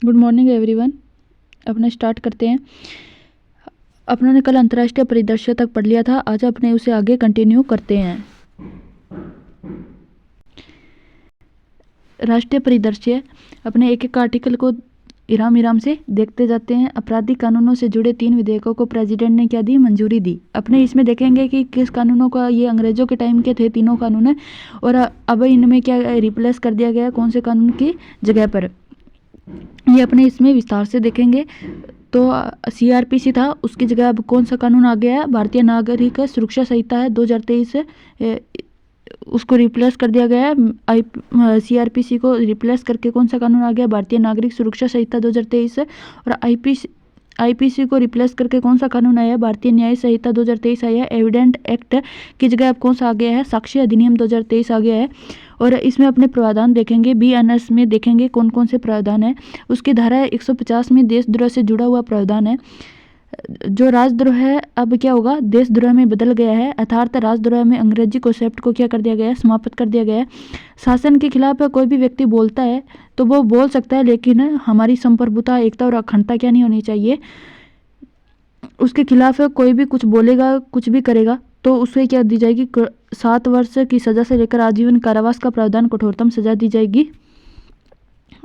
Good morning everyone. अपना start करते हैं। अपना ने कल अंतर्राष्ट्रीय परिदृश्य तक पढ़ लिया था, आज अपने उसे आगे कंटिन्यू करते हैं। राष्ट्रीय परिदृश्य अपने एक एक आर्टिकल को इराम से देखते जाते हैं। आपराधिक कानूनों से जुड़े 3 विधेयकों को प्रेसिडेंट ने क्या दी? मंजूरी दी। अपने इसमें देखेंगे कि किस कानूनों का, ये अंग्रेजों के टाइम के थे तीनों कानून है, और अब इनमें क्या रिप्लेस कर दिया गया, कौन से कानून की जगह पर, ये अपने इसमें विस्तार से देखेंगे। तो CRPC था, उसकी जगह अब कौन सा कानून आ गया है? भारतीय नागरिक सुरक्षा संहिता है 2023, उसको रिप्लेस कर दिया गया है। CRPC को रिप्लेस करके कौन सा कानून आ गया? भारतीय नागरिक सुरक्षा संहिता 2023। और IPC को रिप्लेस करके कौन सा कानून आया है? भारतीय न्याय संहिता 2023 आया है। एविडेंट एक्ट की जगह अब कौन सा आ गया है? साक्ष्य अधिनियम 2023 आ गया है। और इसमें अपने प्रावधान देखेंगे, BNS में देखेंगे कौन कौन से प्रावधान है। उसकी धारा 150 में देशद्रोह से जुड़ा हुआ प्रावधान है। जो राजद्रोह है अब क्या होगा? देशद्रोह में बदल गया है, अर्थात राजद्रोह में अंग्रेजी कॉन्सेप्ट को क्या कर दिया गया है? समाप्त कर दिया गया है। शासन के खिलाफ कोई भी व्यक्ति बोलता है तो वो बोल सकता है, लेकिन हमारी संप्रभुता, एकता और अखंडता क्या नहीं होनी चाहिए। उसके खिलाफ कोई भी कुछ बोलेगा, कुछ भी करेगा तो उसे क्या दी जाएगी? 7 वर्ष की सजा से लेकर आजीवन कारावास का प्रावधान, कठोरतम सजा दी जाएगी।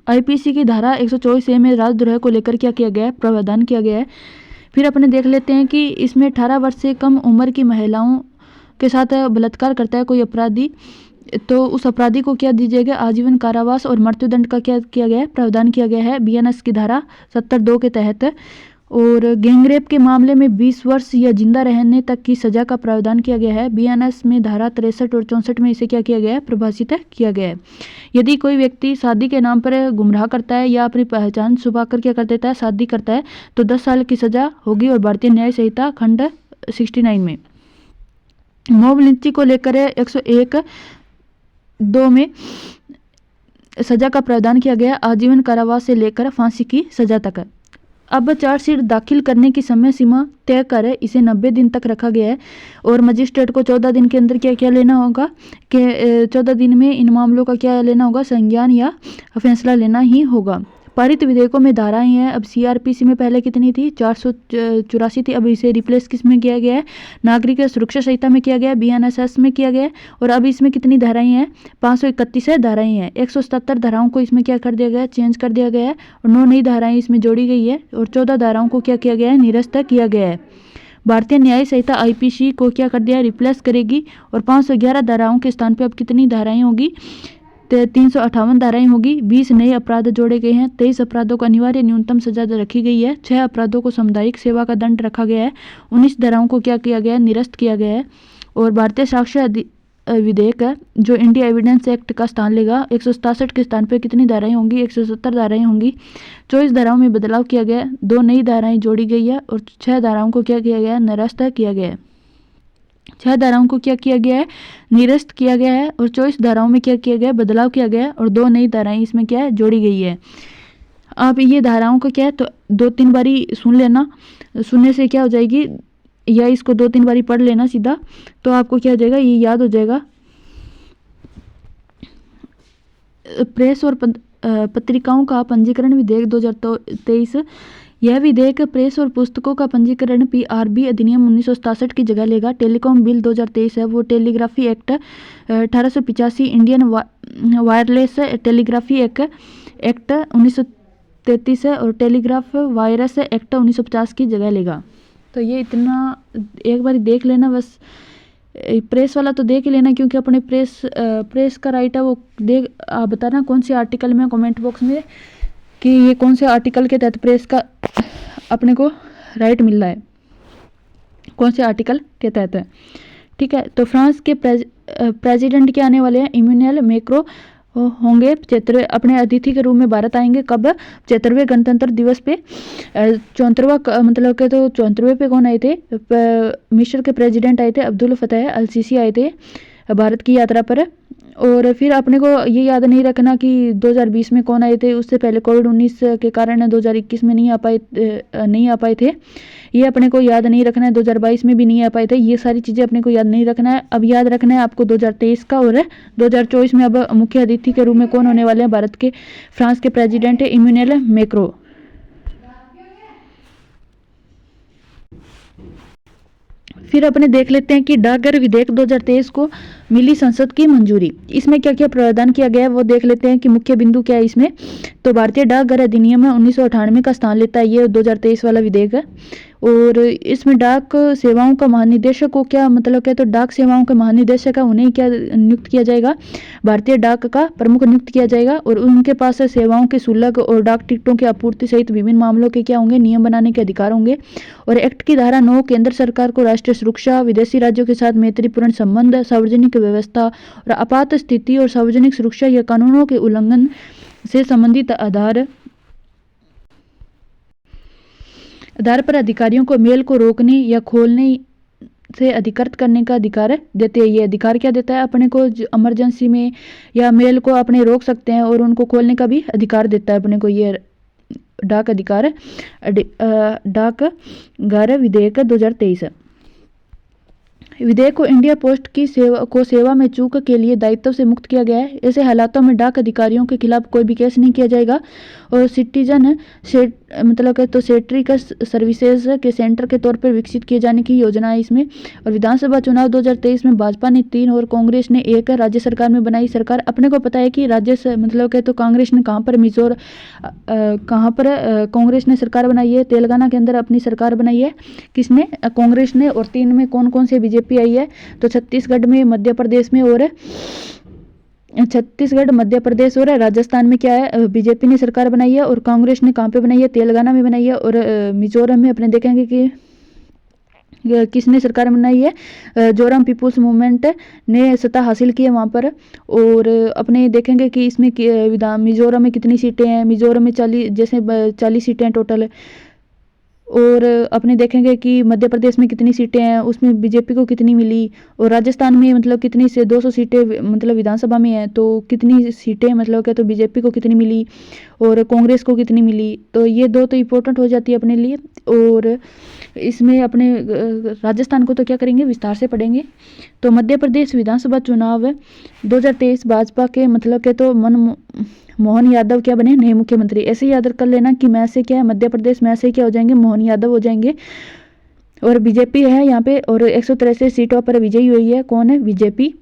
IPC की धारा 124A में राजद्रोह को लेकर क्या किया गया है? प्रावधान किया गया है। फिर अपने देख लेते हैं कि इसमें 18 वर्ष से कम उम्र की महिलाओं के साथ बलात्कार करता है कोई अपराधी, तो उस अपराधी को क्या दी जाएगा? आजीवन कारावास और मृत्युदंड का क्या किया गया है? प्रावधान किया गया है BNS की धारा 72 के तहत। और गैंगरेप के मामले में 20 वर्ष या जिंदा रहने तक की सजा का प्रावधान किया गया है। BNS में धारा 63 और 64 में इसे क्या किया गया है? परिभाषित किया गया है। यदि कोई व्यक्ति शादी के नाम पर गुमराह करता है या अपनी पहचान छुपाकर क्या कर देता है? शादी करता है, तो 10 साल की सजा होगी। और भारतीय न्याय संहिता खंड 69 में मॉब लिंचिंग को लेकर 101(2) में सजा का प्रावधान किया गया, आजीवन कारावास से लेकर फांसी की सजा तक। अब चार्जशीट दाखिल करने की समय सीमा तय कर इसे 90 दिन तक रखा गया है। और मजिस्ट्रेट को 14 दिन के अंदर क्या क्या लेना होगा कि 14 दिन में इन मामलों का क्या लेना होगा? संज्ञान या फैसला लेना ही होगा। पारित विधेयकों में धाराएं हैं। अब CRPC में पहले कितनी थी? 484 थी। अब इसे रिप्लेस किस में किया गया है? नागरिक सुरक्षा संहिता में किया गया है, BNSS में किया गया है। और अब इसमें कितनी धाराएं हैं? 531 धाराएं हैं। 177 धाराओं को इसमें क्या कर दिया गया है? चेंज कर दिया गया है। और 9 नई धाराएं इसमें जोड़ी गई है। और 14 धाराओं को क्या किया गया है? निरस्त किया गया है। भारतीय न्याय संहिता IPC को क्या कर दिया है? रिप्लेस करेगी। और 511 धाराओं के स्थान पर अब कितनी धाराएं होगी? 358 धाराएं होगी। 20 नए अपराध जोड़े गए हैं। 23 अपराधों को अनिवार्य न्यूनतम सजा रखी गई है। 6 अपराधों को सामुदायिक सेवा का दंड रखा गया है। 19 धाराओं को क्या किया गया है? निरस्त किया गया है। और भारतीय साक्ष्य विधेयक है जो इंडिया एविडेंस एक्ट का स्थान लेगा। 167 के स्थान पर कितनी धाराएं होंगी? 170 धाराएं होंगी। 24 धाराओं में बदलाव किया गया है। 2 नई धाराएं जोड़ी गई है। और 6 धाराओं को क्या किया गया है? निरस्त किया गया है। 6 धाराओं को क्या किया गया है? निरस्त किया गया है। और 24 धाराओं में क्या किया गया है? बदलाव किया गया है। और 2 नई धाराएं इसमें क्या है? जोड़ी गई है। अब ये धाराओं का क्या है, तो 2-3 बारी सुन लेना। सुनने से क्या हो जाएगी, या इसको 2-3 बारी पढ़ लेना सीधा, तो आपको क्या हो जाएगा? ये याद हो जाएगा। प्रेस और पत्रिकाओं का पंजीकरण विधेयक 2023। यह विधेयक प्रेस और पुस्तकों का पंजीकरण PRB अधिनियम 1967 की जगह लेगा। टेलीकॉम बिल 2023 है, वो telegraphy act 1885, Indian wireless telegraphy act 1933 है। और टेलीग्राफ वायरस एक्ट 1950 की जगह लेगा। तो ये इतना एक बार देख लेना बस। प्रेस वाला तो देख ही लेना, क्योंकि अपने प्रेस का राइट है, वो देख आप बताना कौन से आर्टिकल में, कमेंट बॉक्स में, कि ये कौन से आर्टिकल के तहत प्रेस का अपने को राइट मिल रहा है, कौन से आर्टिकल के तहत है। ठीक है। तो फ्रांस के प्रेसिडेंट के आने वाले हैं? इमैनुएल मैक्रों होंगे। 75वें अपने अतिथि के रूप में भारत आएंगे। कब? 75वें गणतंत्र दिवस पे। 74वां मतलब के, तो 74वें पे कौन आए थे? मिस्र के प्रेसिडेंट आए थे, अब्दुल फतेह अल सीसी आए थे भारत की यात्रा पर। और फिर अपने को ये याद नहीं रखना कि 2020 में कौन आए थे, उससे पहले कोविड-19 के कारण 2021 में नहीं आ पाए थे। ये अपने को याद नहीं रखना है, 2022 में भी नहीं आ पाए थे। ये सारी चीज़ें अपने को याद नहीं रखना है। अब याद रखना है आपको 2023 का, और 2024 में अब मुख्य अतिथि के रूप में कौन होने वाले हैं? भारत के फ्रांस के प्रेसिडेंट इमैनुअल मैक्रों। फिर अपने देख लेते हैं कि डाकघर विधेयक 2023 को मिली संसद की मंजूरी। इसमें क्या क्या प्रावधान किया गया है वो देख लेते हैं कि मुख्य बिंदु क्या है इसमें। तो भारतीय डाकघर अधिनियम में 1998 का स्थान लेता है ये 2023 वाला विधेयक है। और इसमें डाक सेवाओं का महानिदेशक को क्या मतलब क्या, तो डाक सेवाओं के महानिदेशक है उन्हें क्या नियुक्त किया जाएगा? भारतीय डाक का प्रमुख नियुक्त किया जाएगा, और उनके पास सेवाओं के शुल्क और डाक टिकटों की आपूर्ति सहित विभिन्न मामलों के क्या होंगे? नियम बनाने के अधिकार होंगे। और एक्ट की धारा 9 केंद्र सरकार को राष्ट्रीय सुरक्षा, विदेशी राज्यों के साथ मैत्रीपूर्ण संबंध, सार्वजनिक व्यवस्था और आपात स्थिति और सार्वजनिक सुरक्षा या कानूनों के उल्लंघन से संबंधित आधार पर अधिकारियों को मेल को रोकने या खोलने से अधिकृत करने का अधिकार देते हैं। ये अधिकार क्या देता है अपने को? इमरजेंसी में या मेल को अपने रोक सकते हैं, और उनको खोलने का भी अधिकार देता है अपने को ये डाक अधिकार, डाकघर विधेयक 2023। विधेयक को इंडिया पोस्ट की सेवा में चूक के लिए दायित्व से मुक्त किया गया है। ऐसे हालातों में डाक अधिकारियों के खिलाफ कोई भी केस नहीं किया जाएगा, और सिटीजन मतलब तो सेट्रिक सर्विसेज के सेंटर के तौर पर विकसित किए जाने की योजना है इसमें। और विधानसभा चुनाव 2023 में भाजपा ने 3 और कांग्रेस ने 1 राज्य सरकार में बनाई सरकार। अपने को पता है कि राज्य से मतलब तो कांग्रेस ने कहाँ पर कांग्रेस ने सरकार बनाई है? तेलंगाना के अंदर अपनी सरकार बनाई है किसने? कांग्रेस ने। और 3 में कौन कौन से बीजेपी आई है? तो छत्तीसगढ़ में, मध्य प्रदेश में, और छत्तीसगढ़, मध्य प्रदेश और राजस्थान में क्या है? बीजेपी ने सरकार बनाई है। और कांग्रेस ने कहाँ पे बनाई है? तेलंगाना में बनाई है। और मिजोरम में अपने देखेंगे कि किसने सरकार बनाई है? जोरम पीपुल्स मूवमेंट ने सत्ता हासिल की है वहाँ पर। और अपने देखेंगे कि इसमें मिजोरम में कितनी सीटें हैं? मिजोरम में 40 सीटें हैं टोटल। और अपने देखेंगे कि मध्य प्रदेश में कितनी सीटें हैं, उसमें बीजेपी को कितनी मिली। और राजस्थान में मतलब कितनी से 200 सीटें मतलब विधानसभा में है, तो कितनी सीटें मतलब क्या, तो बीजेपी को कितनी मिली और कांग्रेस को कितनी मिली। तो ये 2 तो इम्पोर्टेंट हो जाती है अपने लिए। और इसमें अपने राजस्थान को तो क्या करेंगे? विस्तार से पढ़ेंगे। तो मध्य प्रदेश विधानसभा चुनाव 2023 भाजपा के मतलब के तो मोहन यादव क्या बने? नए मुख्यमंत्री। ऐसे ही याद कर लेना कि मैं से क्या है? मध्य प्रदेश में से क्या हो जाएंगे? मोहन यादव हो जाएंगे। और बीजेपी है यहाँ पे, और 163 सीटों पर विजयी हुई है। कौन है? बीजेपी।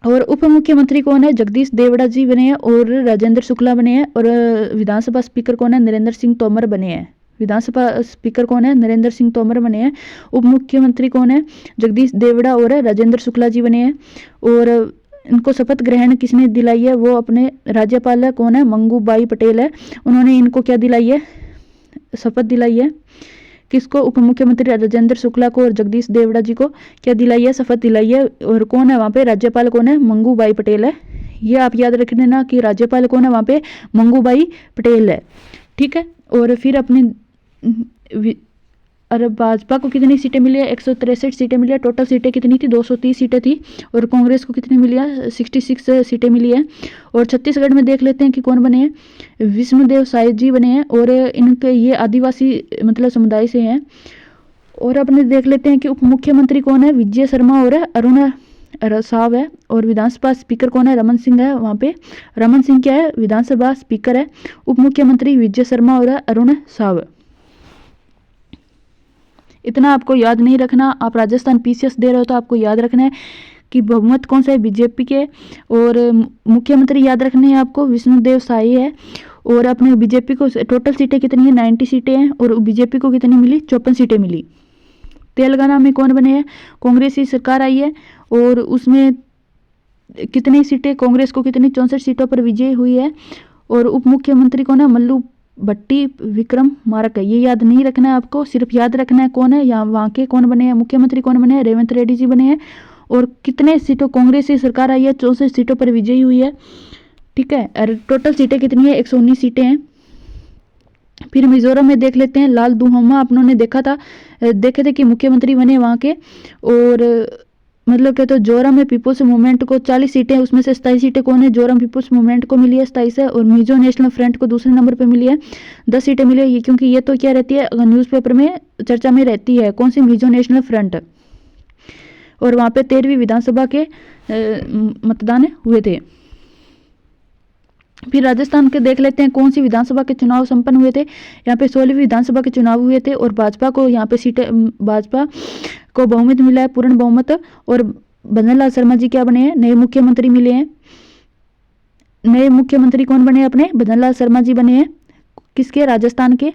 और उप मुख्यमंत्री कौन है? जगदीश देवड़ा जी बने हैं, और राजेंद्र शुक्ला बने हैं। और विधानसभा स्पीकर कौन है? नरेंद्र सिंह तोमर बने हैं। विधानसभा स्पीकर कौन है? नरेंद्र सिंह तोमर बने हैं। उप मुख्यमंत्री कौन है? जगदीश देवड़ा और राजेंद्र शुक्ला जी बने हैं। और इनको शपथ ग्रहण किसने दिलाई है? वो अपने राज्यपाल है। कौन है? मंगूबाई पटेल है। उन्होंने इनको क्या दिलाई है? शपथ दिलाई है। किसको? उप मुख्यमंत्री राजेंद्र शुक्ला को और जगदीश देवड़ा जी को क्या दिलाई है? शपथ दिलाई है। और कौन है वहाँ पे? राज्यपाल कौन है? मंगूबाई पटेल है। ये आप याद रख लेना कि राज्यपाल कौन है वहाँ पे? मंगूबाई पटेल है। ठीक है। और फिर अपने और भाजपा को कितनी सीटें मिली है? 163 सीटें मिली है। टोटल सीटें कितनी थी? 230 सीटें थी। और कांग्रेस को कितनी मिली है? 66 सीटें मिली है। और छत्तीसगढ़ में देख लेते हैं कि कौन बने हैं? विष्णुदेव साय जी बने हैं, और इनके ये आदिवासी मतलब समुदाय से हैं। और अपने देख लेते हैं कि उप मुख्यमंत्री कौन है? विजय शर्मा और अरुण साव है। और विधानसभा स्पीकर कौन है? रमन सिंह है वहाँ पे। रमन सिंह क्या है? विधानसभा स्पीकर है। उप मुख्यमंत्री विजय शर्मा और अरुण साव। इतना आपको याद नहीं रखना। आप राजस्थान पीसीएस दे रहे हो तो आपको याद रखना है कि बहुमत कौन सा है? बीजेपी के। और मुख्यमंत्री याद रखने हैं आपको, विष्णुदेव साय है। और अपने बीजेपी को टोटल सीटें कितनी है? 90 सीटें हैं। और बीजेपी को कितनी मिली? 54 सीटें मिली। तेलंगाना में कौन बने हैं? कांग्रेस की सरकार आई है, और उसमें कितनी सीटें? कांग्रेस को कितनी? 64 सीटों पर विजय हुई है। और उप मुख्यमंत्री कौन है? मल्लू भट्टी विक्रम मारक है। ये याद नहीं रखना है आपको, सिर्फ याद रखना है कौन है यहाँ वहाँ के कौन बने हैं मुख्यमंत्री, कौन बने हैं? रेवंत रेड्डी जी बने हैं। और कितने सीटों कांग्रेस की सरकार आई है? 64 सीटों पर विजयी हुई है। ठीक है। और टोटल सीटें कितनी है? 119 सीटें हैं। फिर मिजोरम में देख लेते हैं। लाल दुहोमा अपनों ने देखे थे कि मुख्यमंत्री बने वहाँ के। और मतलब कहते हैं जोरम में पीपुल्स मूवमेंट को 40 सीटें, उसमें से 27 सीटें कौन है, जोरम पीपुल्स मूवमेंट को मिली है 27 है, और मिजो नेशनल फ्रंट को दूसरे नंबर पे मिली है 10 सीटें मिली है। ये क्योंकि ये तो क्या रहती है न्यूज़पेपर में चर्चा में रहती है, कौन सी, मिजो नेशनल फ्रंट, और वहाँ पे 13वीं विधानसभा के मतदान हुए थे। फिर राजस्थान के देख लेते हैं कौन सी विधानसभा के चुनाव संपन्न हुए थे। यहाँ पे 16वीं विधानसभा के चुनाव हुए थे और भाजपा को यहाँ पे सीटें, भाजपा को बहुमत मिला है, पूर्ण बहुमत, और भजन लाल शर्मा जी क्या बने हैं, नए मुख्यमंत्री मिले हैं। नए मुख्यमंत्री कौन बने हैं अपने, भजन लाल शर्मा जी बने हैं, किसके, राजस्थान के।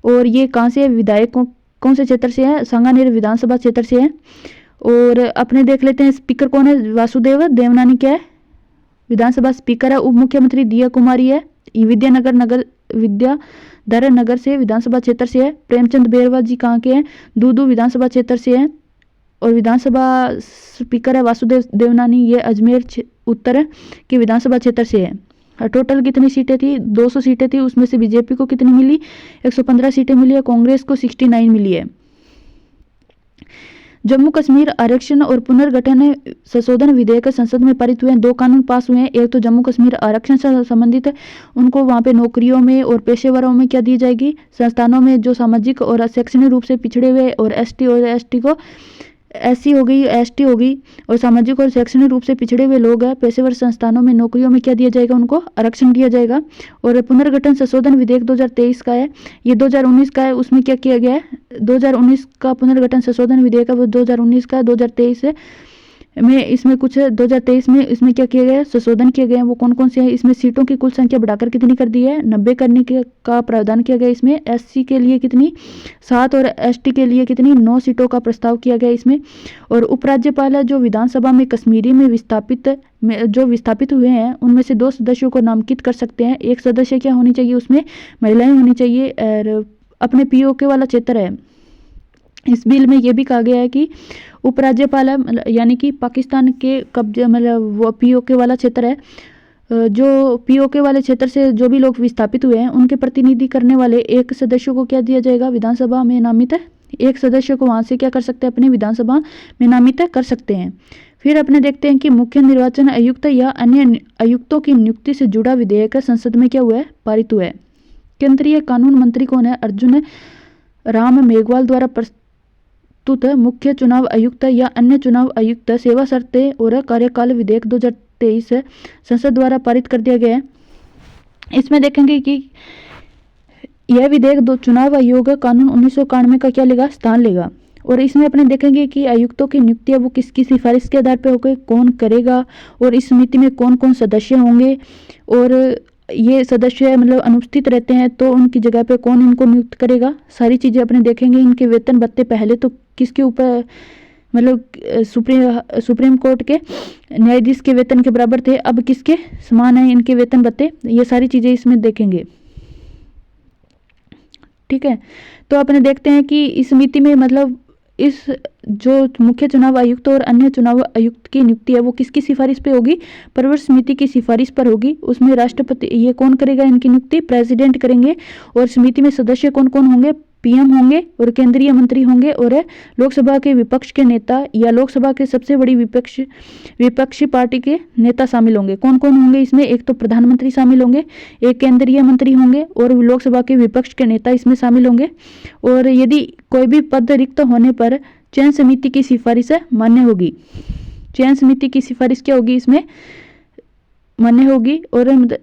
और ये कहाँ से विधायक कौन से क्षेत्र से है, सांगानेर विधानसभा क्षेत्र से है। और अपने देख लेते हैं स्पीकर कौन है, वासुदेव देवनानी क्या है, विधानसभा स्पीकर है। उप मुख्यमंत्री दिया कुमारी है, विद्याधर नगर से विधानसभा क्षेत्र से है। प्रेमचंद बेरवा जी कहाँ के हैं, दूदू विधानसभा क्षेत्र से हैं। और विधानसभा स्पीकर है वासुदेव देवनानी, ये अजमेर उत्तर के विधानसभा क्षेत्र से है। और टोटल कितनी सीटें थी, 200 सीटें थी, उसमें से बीजेपी को कितनी मिली, 115 सीटें मिली है, कांग्रेस को 69 मिली है। जम्मू कश्मीर आरक्षण और पुनर्गठन संशोधन विधेयक संसद में पारित हुए हैं। 2 कानून पास हुए हैं, एक तो जम्मू कश्मीर आरक्षण से संबंधित है, उनको वहाँ पे नौकरियों में और पेशेवरों में क्या दी जाएगी, संस्थानों में जो सामाजिक और शैक्षणिक रूप से पिछड़े हुए और एसटी को एससी हो गई, एसटी हो गई, और सामाजिक और शैक्षणिक रूप से पिछड़े हुए लोग हैं, पेशेवर संस्थानों में नौकरियों में क्या दिया जाएगा, उनको आरक्षण दिया जाएगा। और पुनर्गठन संशोधन विधेयक 2023 का है, ये 2019 का है, उसमें क्या किया गया है, 2019 का पुनर्गठन संशोधन विधेयक है वो 2019 का है, 2023 में इसमें कुछ 2023 में इसमें क्या किया गया है, संशोधन किए गए हैं, वो कौन कौन से हैं, इसमें सीटों की कुल संख्या बढ़ाकर कितनी कर दी है, 90 करने का प्रावधान किया गया। इसमें एससी के लिए कितनी, 7 और एसटी के लिए कितनी, 9 सीटों का प्रस्ताव किया गया इसमें। और उपराज्यपाल है जो विधानसभा में कश्मीरी में विस्थापित हुए हैं, उनमें से 2 सदस्यों को नामांकित कर सकते हैं। एक सदस्य क्या होनी चाहिए, उसमें महिलाएं होनी चाहिए। और अपने पीओके वाला क्षेत्र है, इस बिल में ये भी कहा गया है कि उपराज्यपाल है, यानी कि पाकिस्तान के कब्जे, मतलब वो पीओके वाला क्षेत्र है, जो पीओके वाले क्षेत्र से जो भी लोग विस्थापित हुए हैं उनके प्रतिनिधि करने वाले एक सदस्य को क्या दिया जाएगा, विधानसभा में नामित है, एक सदस्य को वहाँ से क्या कर सकते हैं, अपनी विधानसभा में नामित कर सकते हैं। फिर अपने देखते हैं कि मुख्य निर्वाचन आयुक्त या अन्य आयुक्तों की नियुक्ति से जुड़ा विधेयक संसद में क्या हुआ है, पारित हुआ है। केंद्रीय कानून मंत्री कौन है, अर्जुन राम मेघवाल द्वारा मुख्य चुनाव आयुक्त या अन्य चुनाव आयुक्त सेवा शर्तें और कार्यकाल विधेयक 2023 संसद द्वारा पारित कर दिया गया है। इसमें देखेंगे कि यह विधेयक चुनाव आयोग कानून 1991 का क्या लेगा, स्थान लेगा। और इसमें अपने देखेंगे कि आयुक्तों की नियुक्ति है वो किसकी सिफारिश के आधार पर होगी, कौन करेगा, और इस समिति में कौन कौन सदस्य होंगे, और ये सदस्य मतलब अनुपस्थित रहते हैं तो उनकी जगह पे कौन इनको नियुक्त करेगा, सारी चीज़ें अपने देखेंगे। इनके वेतन भत्ते पहले तो किसके ऊपर, मतलब सुप्रीम कोर्ट के न्यायाधीश के वेतन के बराबर थे, अब किसके समान है इनके वेतन भत्ते, ये सारी चीज़ें इसमें देखेंगे। ठीक है, तो अपने देखते हैं कि इस समिति में मतलब इस जो मुख्य चुनाव आयुक्त और अन्य चुनाव आयुक्त की नियुक्ति है वो किसकी सिफारिश पे होगी, प्रवर समिति की सिफारिश पर होगी। उसमें राष्ट्रपति, ये कौन करेगा इनकी नियुक्ति, प्रेसिडेंट करेंगे। और समिति में सदस्य कौन कौन होंगे, पीएम होंगे और केंद्रीय मंत्री होंगे और लोकसभा के विपक्ष के नेता या लोकसभा के सबसे बड़ी विपक्षी पार्टी के नेता शामिल होंगे। कौन कौन होंगे इसमें, एक तो प्रधानमंत्री शामिल होंगे, एक केंद्रीय मंत्री होंगे और लोकसभा के विपक्ष के नेता इसमें शामिल होंगे। और यदि कोई भी पद रिक्त होने पर चयन समिति की सिफारिश मान्य होगी। चयन समिति की सिफारिश क्या होगी, इसमें मान्य होगी। और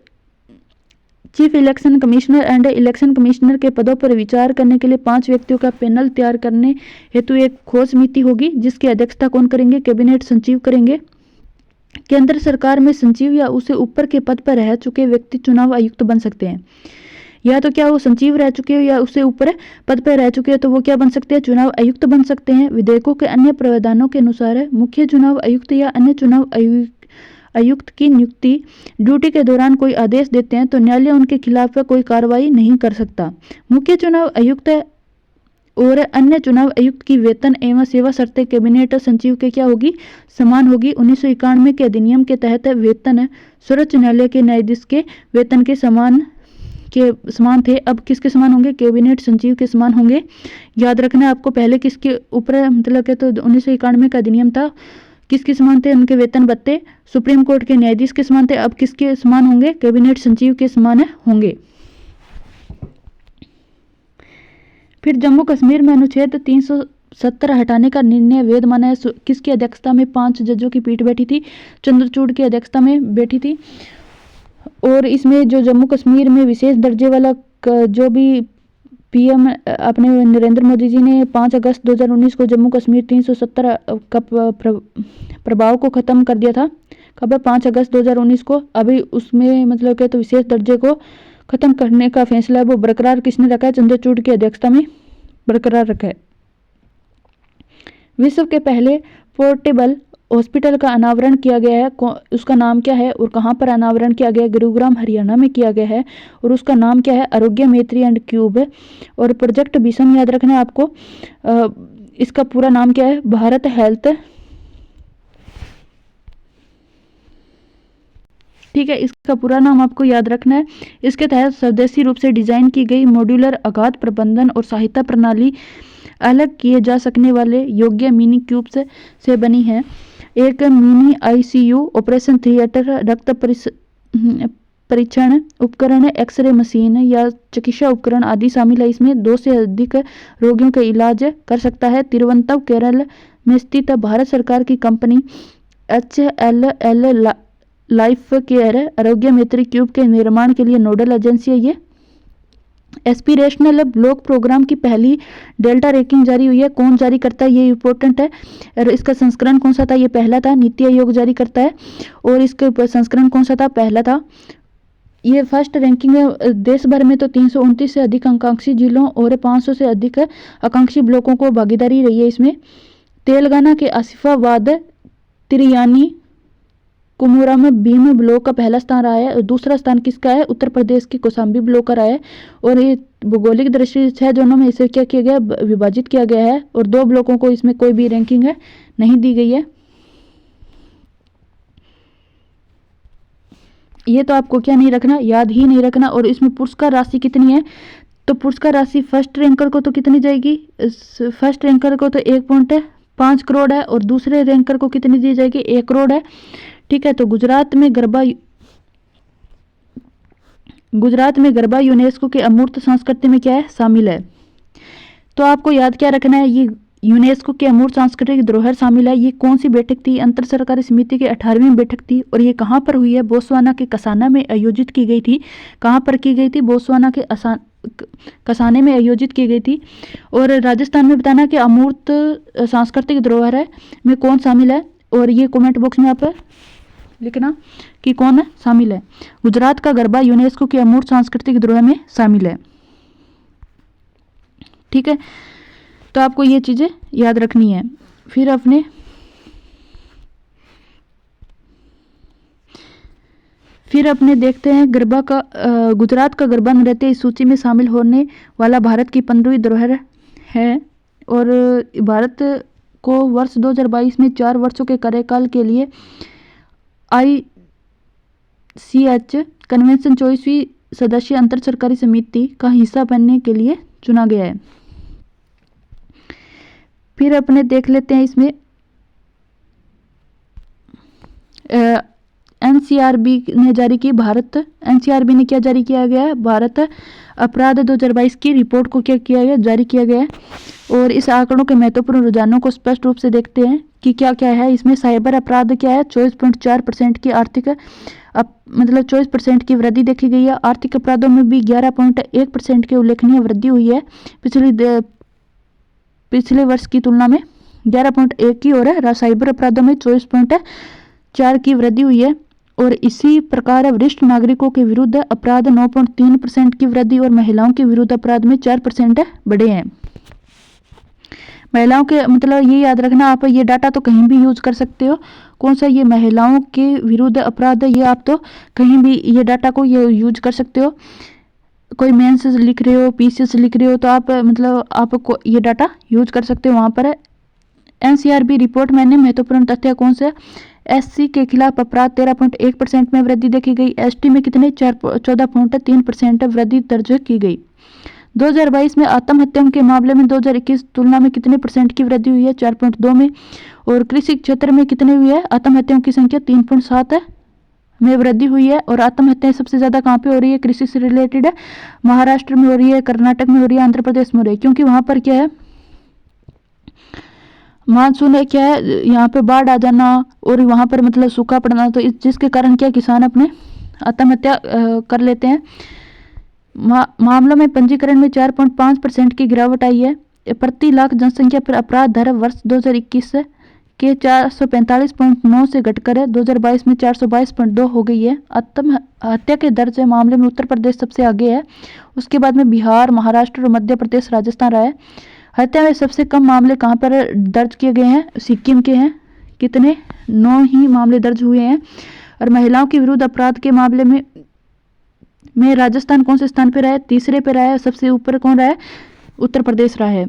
chief election commissioner and election commissioner के पदों पर विचार करने के लिए 5 व्यक्तियों का पैनल तैयार करने हेतु एक खोज समिति होगी जिसकी अध्यक्षता कौन करेंगे, कैबिनेट सचिव करेंगे। केंद्र सरकार में सचिव या उससे ऊपर के पद पर रह चुके व्यक्ति चुनाव आयुक्त बन सकते हैं। या तो क्या वो सचिव रह चुके हो या उससे ऊपर पद पर रह चुके हो तो वो क्या बन सकते हैं, चुनाव आयुक्त बन सकते हैं। विधेयकों के अन्य प्रावधानों के अनुसार मुख्य चुनाव आयुक्त या अन्य चुनाव आयुक्त की नियुक्ति ड्यूटी के दौरान कोई आदेश देते हैं तो न्यायालय उनके खिलाफ कोई कार्रवाई नहीं कर सकता। मुख्य चुनाव आयुक्त और अन्य चुनाव आयुक्त की वेतन एवं सेवा शर्तें कैबिनेट सचिव के क्या होगी, समान होगी। 1991 के अधिनियम के तहत वेतन सर्वोच्च न्यायालय के न्यायाधीश के वेतन के समान थे, अब किसके समान होंगे, कैबिनेट सचिव के समान होंगे। याद रखना आपको, पहले किसके ऊपर मतलब के तो 1991 का अधिनियम था किसके समान थे? उनके वेतन भत्ते सुप्रीम कोर्ट के न्यायाधीश के समान थे। अब किसके समान होंगे? कैबिनेट सचिव के समान होंगे। फिर जम्मू कश्मीर में अनुच्छेद 370 हटाने का निर्णय वैध माना है। किसकी अध्यक्षता में 5 जजों की पीठ बैठी थी? चंद्रचूड़ की अध्यक्षता में बैठी थी। और इसमें जो जम्मू कश्मीर में विशेष दर्जे वाला जो भी पीएम अपने नरेंद्र मोदी जी ने 5 अगस्त 2019 को जम्मू कश्मीर 370 का प्रभाव को ख़त्म कर दिया था। कब? 5 अगस्त 2019 को। अभी उसमें मतलब कि तो विशेष दर्जे को ख़त्म करने का फैसला वो बरकरार किसने रखा है? चंद्रचूड़ की अध्यक्षता में बरकरार रखा है। विश्व के पहले पोर्टेबल हॉस्पिटल का अनावरण किया गया है। उसका नाम क्या है और कहाँ पर अनावरण किया गया है? गुरुग्राम हरियाणा में किया गया है। और उसका नाम क्या है? आरोग्य मैत्री एंड क्यूब। और प्रोजेक्ट विषम याद रखना है आपको। इसका पूरा नाम क्या है? भारत हेल्थ। ठीक है, इसका पूरा नाम आपको याद रखना है। इसके तहत स्वदेशी रूप से डिजाइन की गई मॉड्यूलर आघात प्रबंधन और सहायता प्रणाली अलग किए जा सकने वाले योग्य मिनी क्यूब्स से बनी है। एक मिनी आईसीयू, ऑपरेशन थिएटर, रक्त परीक्षण उपकरण, एक्सरे मशीन या चिकित्सा उपकरण आदि शामिल है। इसमें 2 से अधिक रोगियों का इलाज कर सकता है। तिरुवनंतपुरम केरल में स्थित भारत सरकार की कंपनी HLL लाइफ केयर आरोग्य मैत्री क्यूब के निर्माण के लिए नोडल एजेंसी है। ये एस्पिरेशनल ब्लॉक प्रोग्राम की पहली डेल्टा रैंकिंग जारी हुई है। कौन जारी करता है? ये इंपॉर्टेंट है। और इसका संस्करण कौन सा था? ये पहला था। नीति आयोग जारी करता है। और इसका संस्करण कौन सा था? पहला था। ये फर्स्ट रैंकिंग है। देश भर में तो 329 से अधिक आकांक्षी जिलों और 500 से अधिक आकांक्षी ब्लॉकों को भागीदारी रही है इसमें। तेलंगाना के आसिफाबाद तिरियानी कुमुरा में भीम ब्लॉक का पहला स्थान रहा है। और दूसरा स्थान किसका है? उत्तर प्रदेश के कौशाम्बी ब्लॉक का रहा है। और ये भौगोलिक दृष्टि से 6 जोनों में इसे क्या किया गया? विभाजित किया गया है। और 2 ब्लॉकों को इसमें कोई भी रैंकिंग है नहीं दी गई है। ये तो आपको क्या नहीं रखना? याद ही नहीं रखना। और इसमें पुरस्कार राशि कितनी है? तो पुरस्कार राशि फर्स्ट रैंकर को तो कितनी जाएगी? फर्स्ट रैंकर को तो 1.5 करोड़ है। और दूसरे रैंकर को कितनी दी जाएगी? 1 करोड़ है। ठीक है, तो गुजरात में गरबा यूनेस्को के अमूर्त संस्कृति में क्या है? शामिल है। तो आपको याद क्या रखना है? ये यूनेस्को के अमूर्त सांस्कृतिक धरोहर शामिल है। ये कौन सी बैठक थी? अंतर सरकारी समिति की 18वीं बैठक थी। और ये कहाँ पर हुई है? बोत्सवाना के कसाना में आयोजित की गई थी। कहाँ पर की गई थी? बोत्सवाना के कसाने में आयोजित की गई थी। और राजस्थान में बताना कि अमूर्त सांस्कृतिक धरोहर है में कौन शामिल है। और ये कमेंट बॉक्स में आप लिखना कि कौन है शामिल है। गुजरात का गरबा यूनेस्को के अमूर्त सांस्कृतिक धरोहर में शामिल है। ठीक है, तो आपको ये चीजें याद रखनी है। फिर अपने देखते हैं गरबा का गुजरात का गरबा नृत्य इस सूची में शामिल होने वाला भारत की 15वीं धरोहर है। और भारत को वर्ष 2022 में 4 वर्षों के कार्यकाल के लिए ICH कन्वेंशन 24वीं सदस्य अंतर सरकारी समिति का हिस्सा बनने के लिए चुना गया है। फिर अपने देख लेते हैं इसमें NCRB ने जारी की NCRB ने क्या जारी किया गया है? भारत अपराध 2022 की रिपोर्ट को क्या किया गया? जारी किया गया है। और इस आंकड़ों के महत्वपूर्ण रुझानों को स्पष्ट रूप से देखते हैं कि क्या क्या है इसमें। साइबर अपराध क्या है? 24.4% की आर्थिक मतलब 24% की वृद्धि देखी गई है। आर्थिक अपराधों में भी 11.1% की उल्लेखनीय वृद्धि हुई है पिछले वर्ष की तुलना में 11.1 की। और साइबर अपराधों में 24.4 की वृद्धि हुई है। और इसी प्रकार वरिष्ठ नागरिकों के विरुद्ध अपराध 9.3% की वृद्धि और महिलाओं के विरुद्ध अपराध में 4% बढ़े हैं। महिलाओं के मतलब ये याद रखना, आप ये डाटा तो कहीं भी यूज कर सकते हो। कौन सा? ये महिलाओं के विरुद्ध अपराध, ये आप तो कहीं भी ये डाटा को ये यूज कर सकते हो। कोई मेंस लिख रहे हो, पीसीएस लिख रहे हो, तो आप मतलब आपको ये डाटा यूज कर सकते हो वहाँ पर। NCRB रिपोर्ट मैंने महत्वपूर्ण तथ्य कौन से? SC के खिलाफ अपराध 13.1% में वृद्धि देखी गई। ST में कितने? 14.3% वृद्धि दर्ज की गई। 2022 में आत्महत्याओं के मामले में 2021 तुलना में कितने % की वृद्धि हुई है? 4.2 में। और कृषि क्षेत्र में कितने हुई है आत्महत्याओं की संख्या? 3.7 में वृद्धि हुई है। और आत्महत्याएं सबसे ज्यादा कहाँ पे हो रही है कृषि से रिलेटेड? महाराष्ट्र में हो रही है, कर्नाटक में हो रही है, आंध्र प्रदेश में हो रही है, क्योंकि वहां पर क्या है, मानसून है, क्या है, यहाँ पे बाढ़ आ जाना और वहां पर मतलब सूखा पड़ना, तो जिसके कारण क्या किसान अपने आत्महत्या कर लेते हैं। मामलों में पंजीकरण में 4.5% की गिरावट आई है। प्रति लाख जनसंख्या पर अपराध दर वर्ष 2021 के 445.9 से घटकर 2022 में 422.2 हो गई है। आत्महत्या के दर से मामले में उत्तर प्रदेश सबसे आगे है, उसके बाद में बिहार, महाराष्ट्र और मध्य प्रदेश, राजस्थान रहा है। हत्या में सबसे कम मामले कहाँ पर दर्ज किए गए हैं? सिक्किम के हैं। कितने? 9 ही मामले दर्ज हुए हैं। और महिलाओं के विरुद्ध अपराध के मामले में राजस्थान कौन से स्थान पे रहा है? तीसरे पे रहा है। सबसे ऊपर कौन रहा है? उत्तर प्रदेश रहा है।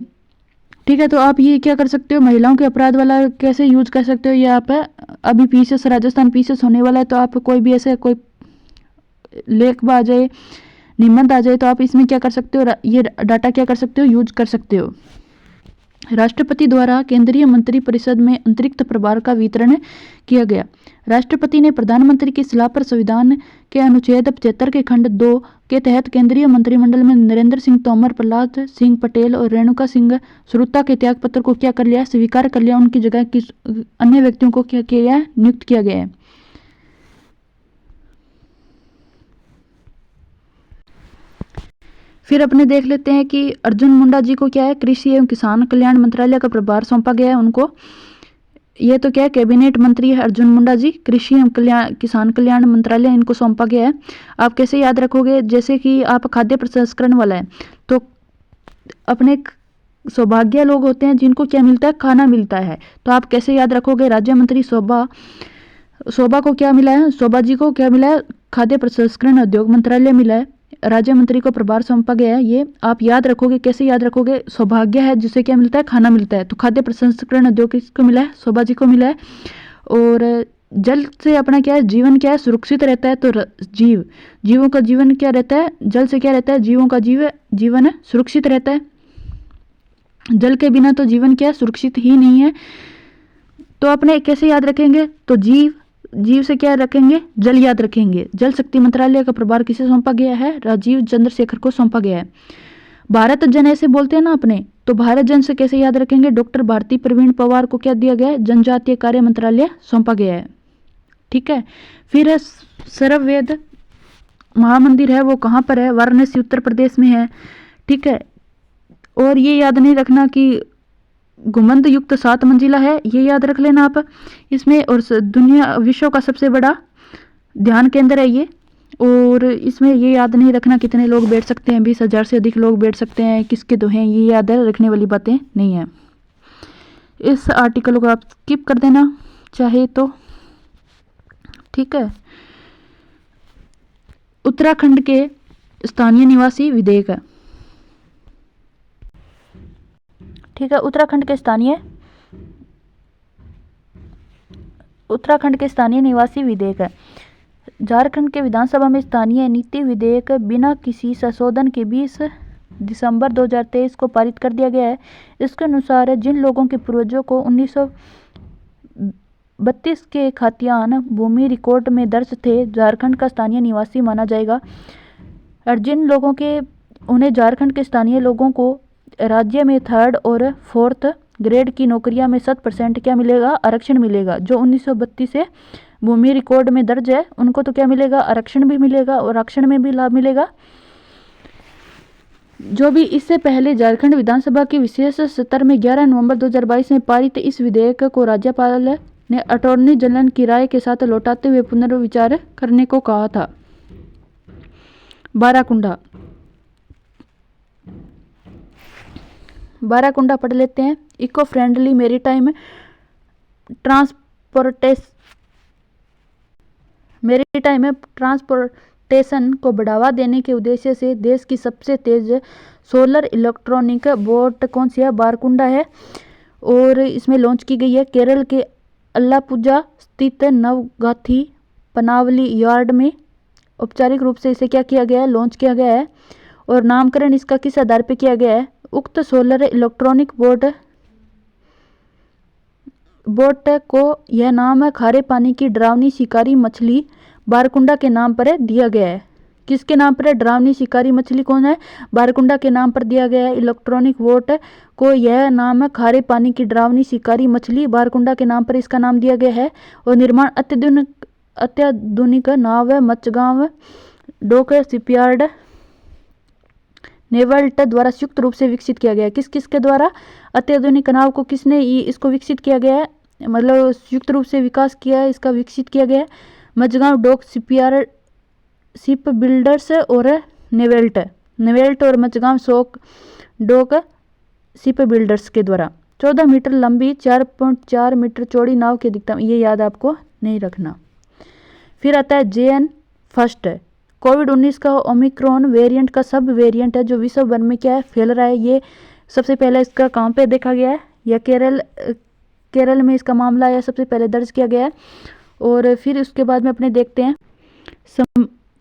ठीक है, तो आप ये क्या कर सकते हो, महिलाओं के अपराध वाला कैसे यूज कर सकते हो, ये आप अभी पीछे से राजस्थान पीछे से होने वाला है, तो आप कोई भी ऐसे कोई लेख आ जाए, निबंध आ जाए, तो आप इसमें क्या कर सकते हो, ये डाटा क्या कर सकते हो, यूज कर सकते हो। राष्ट्रपति द्वारा केंद्रीय मंत्रिपरिषद में अतिरिक्त प्रभार का वितरण किया गया। राष्ट्रपति ने प्रधानमंत्री की सलाह पर संविधान के अनुच्छेद 75 के खंड 2 के तहत केंद्रीय मंत्रिमंडल में नरेंद्र सिंह तोमर, प्रहलाद सिंह पटेल और रेणुका सिंह श्रुता के त्यागपत्र को क्या कर लिया? स्वीकार कर लिया। उनकी जगह किस अन्य व्यक्तियों को क्या किया है? नियुक्त किया गया है। फिर अपने देख लेते हैं कि अर्जुन मुंडा जी को क्या है, कृषि एवं किसान कल्याण मंत्रालय का प्रभार सौंपा गया है उनको। ये तो क्या है, कैबिनेट मंत्री है अर्जुन मुंडा जी, कृषि एवं किसान कल्याण मंत्रालय इनको सौंपा गया है। आप कैसे याद रखोगे? जैसे कि आप खाद्य प्रसंस्करण वाला है, तो अपने सौभाग्य लोग होते हैं जिनको क्या मिलता है? खाना मिलता है। तो आप कैसे याद रखोगे? राज्य मंत्री शोभा को क्या मिला है? शोभा जी को क्या मिला है? खाद्य प्रसंस्करण उद्योग मंत्रालय मिला है। राज्य मंत्री को प्रभार सौंपा गया है, ये आप याद रखोगे। कैसे याद रखोगे? सौभाग्य है जिसे क्या मिलता है? खाना मिलता है। तो खाद्य प्रसंस्करण उद्योग किसको मिला है? शोभा जी को मिला है। और जल से अपना क्या है, जीवन क्या है? सुरक्षित रहता है। तो जीवों का जीवन क्या रहता है? जल से क्या रहता है? जीवों का जीवन सुरक्षित रहता है। जल के बिना तो जीवन क्या है? सुरक्षित ही नहीं है। तो अपने कैसे याद रखेंगे? तो जीव से क्या रखेंगे? जल याद रखेंगे। जल शक्ति मंत्रालय का प्रभार किसे सौंपा गया है? राजीव चंद्रशेखर को सौंपा गया है। भारत जन ऐसे बोलते हैं ना अपने, तो भारत जन से कैसे याद रखेंगे? डॉक्टर भारती प्रवीण पवार को क्या दिया गया है? जनजातीय कार्य मंत्रालय सौंपा गया है। ठीक है, फिर है सर्ववेद महामंदिर है, वो कहाँ पर है? वाराणसी उत्तर प्रदेश में है। ठीक है, और ये याद नहीं रखना कि गुंबद युक्त 7 मंजिला है, ये याद रख लेना आप इसमें। और दुनिया विश्व का सबसे बड़ा ध्यान केंद्र है ये। और इसमें ये याद नहीं रखना कितने लोग बैठ सकते हैं, 20,000 से अधिक लोग बैठ सकते हैं, किसके तो हैं, ये याद रखने वाली बातें नहीं है। इस आर्टिकल को आप स्किप कर देना चाहे तो। ठीक है, उत्तराखंड के स्थानीय निवासी विधेयक है। ठीक है, उत्तराखंड के स्थानीय निवासी विधेयक है। झारखंड के विधानसभा में स्थानीय नीति विधेयक बिना किसी संशोधन के 20 दिसंबर 2023 को पारित कर दिया गया है। इसके अनुसार जिन लोगों के पूर्वजों को 1932 के खातियान भूमि रिकॉर्ड में दर्ज थे, झारखंड का स्थानीय निवासी माना जाएगा। और जिन लोगों के उन्हें झारखंड के स्थानीय लोगों को राज्य में 3rd और 4th ग्रेड की नौकरियां में 100% क्या मिलेगा? आरक्षण मिलेगा। जो 1932 से भूमि रिकॉर्ड में दर्ज है उनको तो क्या मिलेगा? आरक्षण भी मिलेगा, और आरक्षण में भी लाभ मिलेगा। जो भी इससे पहले झारखंड विधानसभा के विशेष सत्र में 11 नवंबर 2022 में पारित इस विधेयक को राज्यपाल ने अटॉर्नी जनरल की राय के साथ लौटाते हुए पुनर्विचार करने को कहा था। बाराकुंडा पढ़ लेते हैं। इको फ्रेंडली मेरीटाइम ट्रांसपोर्टेशन को बढ़ावा देने के उद्देश्य से देश की सबसे तेज सोलर इलेक्ट्रॉनिक बोट कौन सी है? बाराकुंडा है, और इसमें लॉन्च की गई है केरल के अल्लापुजा स्थित नवगाथी पनावली यार्ड में। औपचारिक रूप से इसे क्या किया गया है? लॉन्च किया गया है। और नामकरण इसका किस आधार पर किया गया है? उक्त सोलर इलेक्ट्रॉनिक बोट को यह नाम है खारे पानी की डरावनी शिकारी मछली बारकुंडा के नाम पर दिया गया है। किसके नाम पर है? डरावनी शिकारी मछली कौन है? बारकुंडा के नाम पर दिया गया है। इलेक्ट्रॉनिक बोट को यह नाम है खारे पानी की डरावनी शिकारी मछली बारकुंडा के नाम पर इसका नाम दिया गया है। और निर्माण अत्याधुनिक नाव है मचगांव डोक शिपयार्ड नेवल्ट द्वारा संयुक्त रूप से विकसित किया गया है। किस किस के द्वारा? अत्याधुनिक नाव को किसने इसको विकसित किया गया है, मतलब संयुक्त रूप से विकास किया है, इसका विकसित किया गया है? मचगांव डोक शिप बिल्डर्स और नेवेल्ट और मचगांव डोक शिप बिल्डर्स के द्वारा। 14 मीटर लंबी 4.4 मीटर चौड़ी नाव की अधिकतम, ये याद आपको नहीं रखना। फिर आता है JN फर्स्ट। कोविड-19 का ओमिक्रॉन वेरिएंट का सब वेरिएंट है जो विश्व भर में क्या है फैल रहा है। ये सबसे पहले इसका कहाँ पे देखा गया है? या केरल में इसका मामला है सबसे पहले दर्ज किया गया है। और फिर उसके बाद में अपने देखते हैं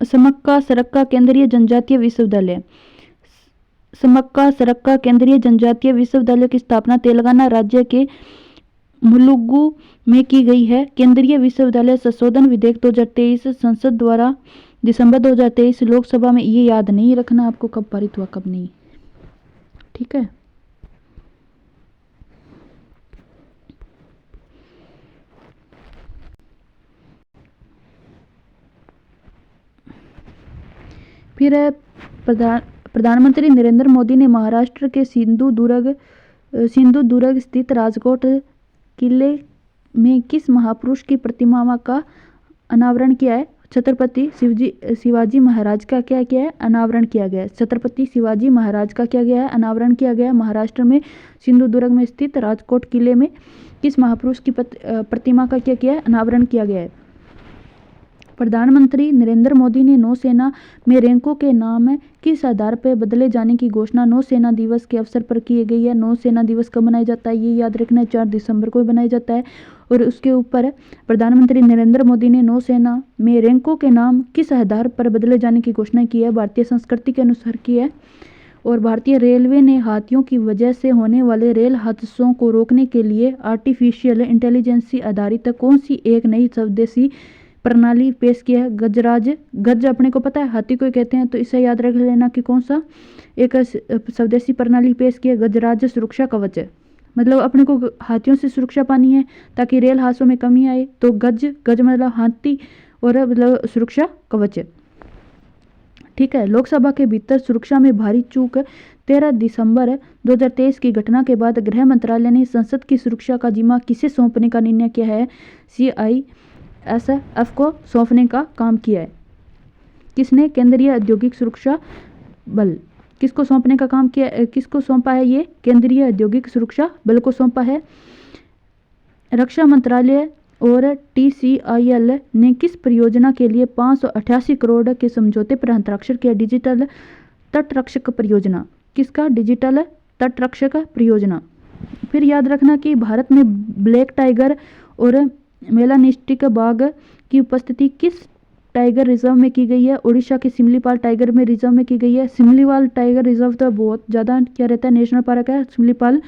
समक्का सरक्का केंद्रीय जनजातीय विश्वविद्यालय। समक्का सरक्का केंद्रीय जनजातीय विश्वविद्यालय की स्थापना तेलंगाना राज्य के मुलुगु में की गई है। केंद्रीय विश्वविद्यालय संशोधन विधेयक 2023 संसद द्वारा दिसंबर 2023 लोकसभा में, ये याद नहीं रखना आपको कब पारित हुआ कब नहीं, ठीक है। फिर है प्रधानमंत्री नरेंद्र मोदी ने महाराष्ट्र के सिंधुदुर्ग स्थित राजकोट किले में किस महापुरुष की प्रतिमा का अनावरण किया है? छत्रपति शिवाजी महाराज का क्या किया है? अनावरण किया गया है। छत्रपति शिवाजी महाराज का क्या गया है? अनावरण किया गया है। महाराष्ट्र में सिंधुदुर्ग में स्थित राजकोट किले में किस महापुरुष की प्रतिमा का क्या किया है? अनावरण किया गया है। प्रधानमंत्री नरेंद्र मोदी ने नौसेना में रैंकों के नाम किस आधार पर बदले जाने की घोषणा नौसेना दिवस के अवसर पर की गई है? नौसेना दिवस कब मनाया जाता है? ये याद रखना है, 4 दिसंबर को बनाया जाता है। और उसके ऊपर प्रधानमंत्री नरेंद्र मोदी ने नौसेना में रैंकों के नाम किस आधार पर बदले जाने की घोषणा की है? भारतीय संस्कृति के अनुसार की है। और भारतीय रेलवे ने हाथियों की वजह से होने वाले रेल हादसों को रोकने के लिए आर्टिफिशियल इंटेलिजेंस आधारित कौन सी एक नई स्वदेशी प्रणाली पेश की है? गज अपने को पता है हाथी को कहते हैं, तो इसे याद रख लेना कि कौन सा एक स्वदेशी प्रणाली पेश की है? गजराज सुरक्षा कवच। मतलब अपने को हाथियों से सुरक्षा पानी है ताकि रेल हादसों में कमी आए, तो गज मतलब हाथी और मतलब सुरक्षा कवच, ठीक है। लोकसभा के भीतर सुरक्षा में भारी चूक 13 दिसंबर 2023 की घटना के बाद गृह मंत्रालय ने संसद की सुरक्षा का जिम्मा किसे सौंपने का निर्णय किया है? CISF को सौंपने का काम किया है। किसने? केंद्रीय औद्योगिक सुरक्षा बल। किसको सौंपने का काम किया? किसको सौंपा है? ये केंद्रीय औद्योगिक सुरक्षा बल को सौंपा है। रक्षा मंत्रालय और TCIL ने किस परियोजना के लिए 588 करोड़ के समझौते पर हस्ताक्षर किया? डिजिटल तटरक्षक परियोजना। किसका? डिजिटल तटरक्षक परियोजना। फिर याद रखना कि भारत में ब्लैक टाइगर और मेलानिस्टिक बाघ की उपस्थिति किस टाइगर रिजर्व में की गई है? उड़ीसा के सिमलीपाल टाइगर में रिजर्व में की गई है। सिमलीपाल टाइगर रिजर्व तो बहुत ज़्यादा क्या रहता है, नेशनल पार्क है। सिमलीपाल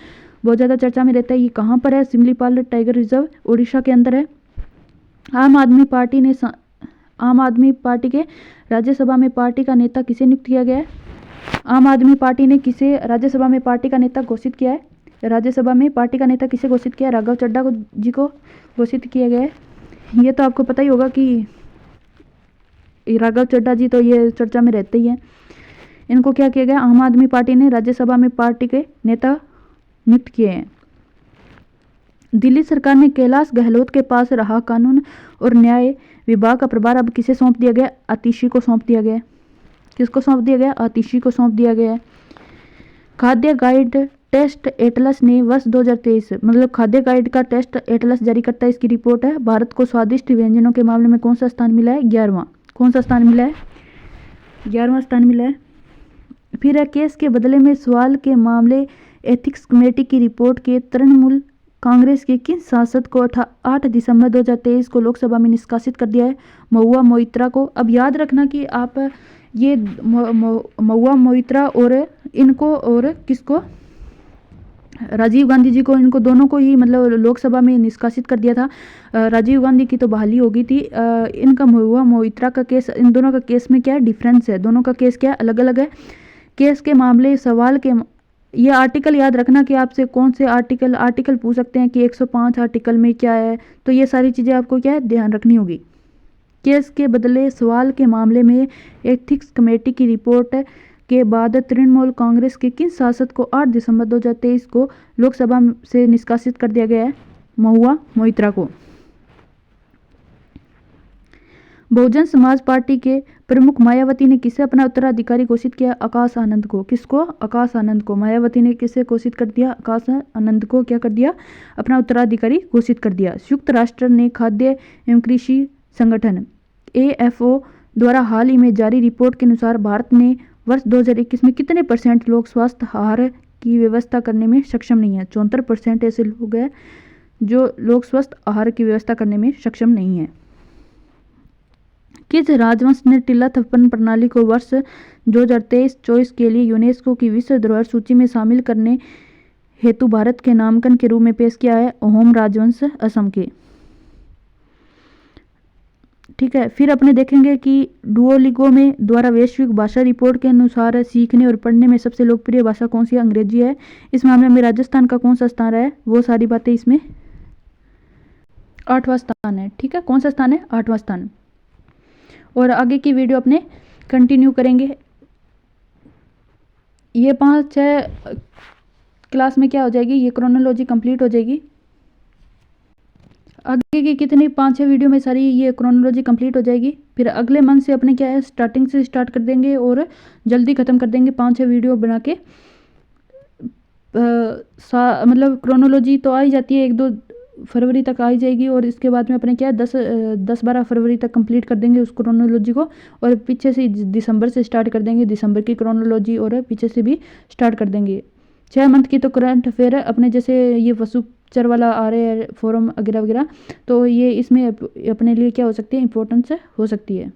बहुत ज़्यादा चर्चा में रहता है। ये कहाँ पर है? सिमलीपाल टाइगर रिजर्व उड़ीसा के अंदर है। आम आदमी पार्टी के राज्यसभा में पार्टी का नेता किसे नियुक्त किया गया है? आम आदमी पार्टी ने किसे राज्यसभा में पार्टी का नेता घोषित किया है? राज्यसभा में पार्टी का नेता किसे घोषित किया? राघव चड्ढा जी को घोषित किया गया है। ये तो आपको पता ही होगा कि राघव चड्ढा जी तो ये चर्चा में रहते ही हैं। इनको क्या किया गया? आम आदमी पार्टी ने राज्यसभा में पार्टी के नेता नियुक्त किए हैं। दिल्ली सरकार ने कैलाश गहलोत के पास रहा कानून और न्याय विभाग का प्रभार अब किसे सौंप दिया गया? आतिशी को सौंप दिया गया। किसको सौंप दिया गया? आतिशी को सौंप दिया गया। खाद्य गाइड टेस्ट एटलस ने वर्ष 2023 मतलब खाद्य गाइड का टेस्ट एटलस जारी करता है। इसकी रिपोर्ट है। भारत को स्वादिष्ट व्यंजनों के मामले में कौन सा स्थान मिला है? 11वां। कौन सा स्थान मिला है? 11वां स्थान मिला है। फिर है केस के बदले में सवाल के मामले एथिक्स कमेटी की रिपोर्ट के तृणमूल कांग्रेस के किन सांसद को 8 दिसंबर 2023 को लोकसभा में निष्कासित कर दिया है? महुआ मोइत्रा को। अब याद रखना कि आप ये महुआ मोइत्रा और इनको और किसको, राजीव गांधी जी को, इनको दोनों को ही मतलब लोकसभा में निष्कासित कर दिया था। राजीव गांधी की तो बहाली हो गई थी। इनका महुआ मोइत्रा का केस, इन दोनों का केस में क्या है डिफरेंस है, दोनों का केस क्या है अलग अलग है। केस के मामले सवाल के, ये आर्टिकल याद रखना कि आपसे कौन से आर्टिकल पूछ सकते हैं कि 105 आर्टिकल में क्या है, तो ये सारी चीज़ें आपको क्या है ध्यान रखनी होगी। केस के बदले सवाल के मामले में एथिक्स कमेटी की रिपोर्ट के बाद तृणमूल कांग्रेस के किन सांसद को 8 दिसंबर 2023 को लोकसभा से निष्कासित कर दिया गया है, महुआ मोइत्रा को। बहुजन समाज पार्टी के प्रमुख मायावती ने किसे अपना उत्तराधिकारी घोषित किया, आकाश आनंद को। किसको, आकाश आनंद को। मायावती ने किसे घोषित कर दिया, आकाश आनंद को क्या कर दिया, अपना उत्तराधिकारी घोषित कर दिया। संयुक्त राष्ट्र ने खाद्य एवं कृषि संगठन AFO द्वारा हाल ही में जारी रिपोर्ट के अनुसार भारत ने वर्ष 2021 में कितने % लोग स्वास्थ्य आहार की व्यवस्था करने में सक्षम नहीं है। 74% ऐसे लोग हैं जो लोग स्वस्थ आहार की व्यवस्था करने में सक्षम नहीं है। किस राजवंश ने टिल्ला थप्पन प्रणाली को वर्ष 2023-24 के लिए यूनेस्को की विश्व धरोहर सूची में शामिल करने हेतु भारत के नामांकन के रूप में पेश किया है, अहोम राजवंश असम के। ठीक है, फिर अपने देखेंगे कि डुओलिंगो में द्वारा वैश्विक भाषा रिपोर्ट के अनुसार सीखने और पढ़ने में सबसे लोकप्रिय भाषा कौन सी है, अंग्रेजी है। इस मामले में राजस्थान का कौन सा स्थान है, वो सारी बातें इसमें 8वां स्थान है। ठीक है, कौन सा स्थान है, 8वां स्थान। और आगे की वीडियो अपने कंटिन्यू करेंगे। ये 5-6 क्लास में क्या हो जाएगी, ये क्रोनोलॉजी कंप्लीट हो जाएगी। आगे की कितनी 5-6 वीडियो में सारी ये क्रोनोलॉजी कंप्लीट हो जाएगी। फिर अगले मंथ से अपने क्या है स्टार्टिंग से स्टार्ट कर देंगे और जल्दी ख़त्म कर देंगे 5-6 वीडियो बना के। मतलब क्रोनोलॉजी तो आ ही जाती है, 1-2 फरवरी तक आ ही जाएगी और इसके बाद में अपने क्या है 10-12 फरवरी तक कंप्लीट कर देंगे उस क्रोनोलॉजी को। और पीछे से दिसंबर से स्टार्ट कर देंगे, दिसंबर की क्रोनोलॉजी, और पीछे से भी स्टार्ट कर देंगे। 6 मंथ की तो करंट अफेयर है अपने, जैसे ये वसुचर वाला आ रहे हैं फॉरम वगैरह वगैरह, तो ये इसमें अपने लिए क्या हो सकती है, इंपॉर्टेंस हो सकती है।